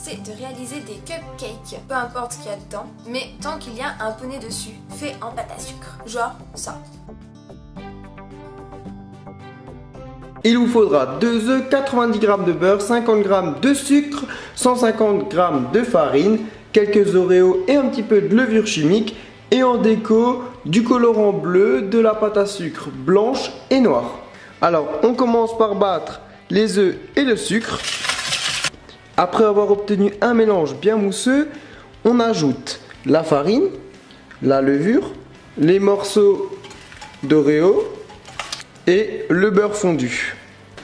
c'est de réaliser des cupcakes, peu importe ce qu'il y a dedans, mais tant qu'il y a un poney dessus, fait en pâte à sucre, genre ça. Il vous faudra 2 œufs, 90 g de beurre, 50 g de sucre, 150 g de farine, quelques Oreos et un petit peu de levure chimique. Et en déco, du colorant bleu, de la pâte à sucre blanche et noire. Alors, on commence par battre les œufs et le sucre. Après avoir obtenu un mélange bien mousseux, on ajoute la farine, la levure, les morceaux d'Oreo et le beurre fondu.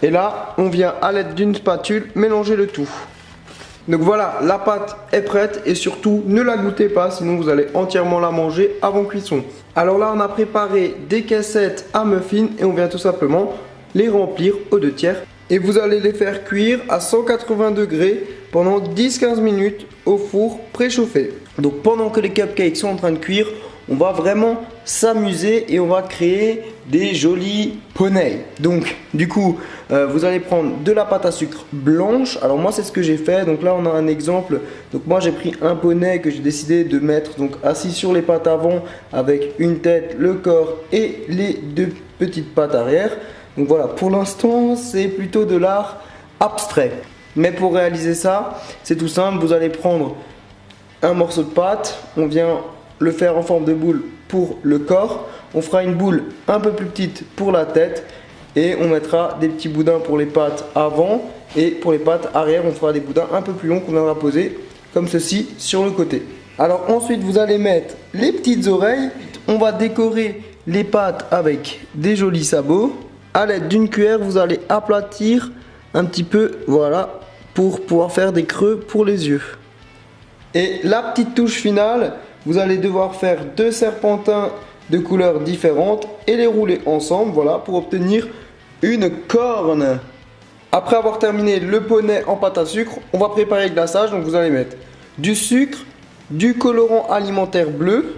Et là, on vient à l'aide d'une spatule mélanger le tout. Donc voilà, la pâte est prête et surtout ne la goûtez pas, sinon vous allez entièrement la manger avant cuisson. Alors là, on a préparé des caissettes à muffins et on vient tout simplement les remplir aux 2/3. Et vous allez les faire cuire à 180 degrés pendant 10-15 minutes au four préchauffé. Donc pendant que les cupcakes sont en train de cuire, on va vraiment s'amuser et on va créer des jolis poneys. Donc du coup, vous allez prendre de la pâte à sucre blanche. Alors moi c'est ce que j'ai fait. Donc là on a un exemple. Donc moi j'ai pris un poney que j'ai décidé de mettre donc assis sur les pattes avant avec une tête, le corps et les 2 petites pattes arrière. Donc voilà, pour l'instant c'est plutôt de l'art abstrait. Mais pour réaliser ça, c'est tout simple. Vous allez prendre un morceau de pâte, on vient le faire en forme de boule pour le corps. On fera une boule un peu plus petite pour la tête et on mettra des petits boudins pour les pattes avant et pour les pattes arrière on fera des boudins un peu plus longs qu'on viendra poser comme ceci sur le côté. Alors ensuite vous allez mettre les petites oreilles. On va décorer les pattes avec des jolis sabots. À l'aide d'une cuillère vous allez aplatir un petit peu, voilà, pour pouvoir faire des creux pour les yeux. Et la petite touche finale, vous allez devoir faire 2 serpentins de couleurs différentes et les rouler ensemble, voilà, pour obtenir une corne. Après avoir terminé le poney en pâte à sucre, on va préparer le glaçage. Donc vous allez mettre du sucre, du colorant alimentaire bleu.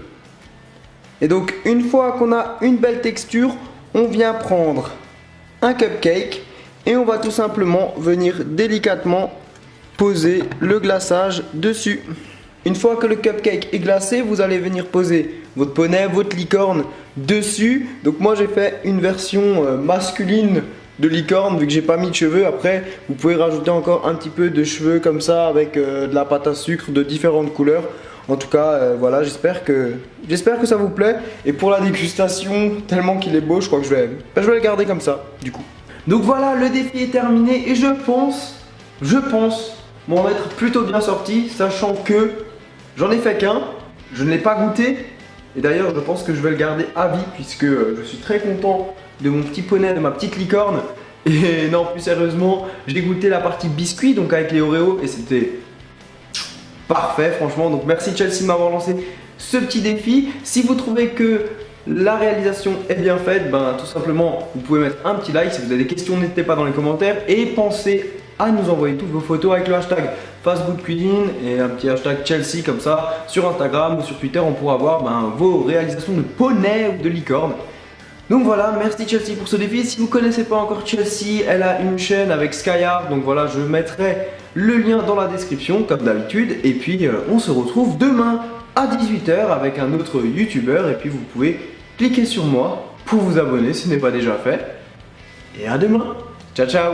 Et donc une fois qu'on a une belle texture, on vient prendre un cupcake et on va tout simplement venir délicatement poser le glaçage dessus. Une fois que le cupcake est glacé, vous allez venir poser votre poney, votre licorne dessus. Donc moi j'ai fait une version masculine de licorne vu que j'ai pas mis de cheveux. Après vous pouvez rajouter encore un petit peu de cheveux comme ça avec de la pâte à sucre de différentes couleurs. En tout cas voilà, j'espère que ça vous plaît. Et pour la dégustation, tellement qu'il est beau, je crois que je vais le garder comme ça du coup. Donc voilà, le défi est terminé et je pense m'en être plutôt bien sorti, sachant que j'en ai fait qu'un, je ne l'ai pas goûté. Et d'ailleurs je pense que je vais le garder à vie puisque je suis très content de mon petit poney, de ma petite licorne. Et non, plus sérieusement, j'ai goûté la partie biscuit donc avec les Oreos et c'était parfait franchement. Donc merci Chelsea de m'avoir lancé ce petit défi. Si vous trouvez que la réalisation est bien faite, ben tout simplement vous pouvez mettre un petit like. Si vous avez des questions, n'hésitez pas dans les commentaires et pensez à nous envoyer toutes vos photos avec le hashtag FastGoodCuisine et un petit hashtag Chelsea comme ça sur Instagram ou sur Twitter. On pourra voir vos réalisations de poney ou de licorne. Donc voilà, merci Chelsea pour ce défi. Si vous ne connaissez pas encore Chelsea, elle a une chaîne avec Skyart. Donc voilà, je mettrai le lien dans la description comme d'habitude. Et puis on se retrouve demain à 18 h avec un autre youtubeur. Et puis vous pouvez cliquer sur moi pour vous abonner si ce n'est pas déjà fait. Et à demain. Ciao ciao.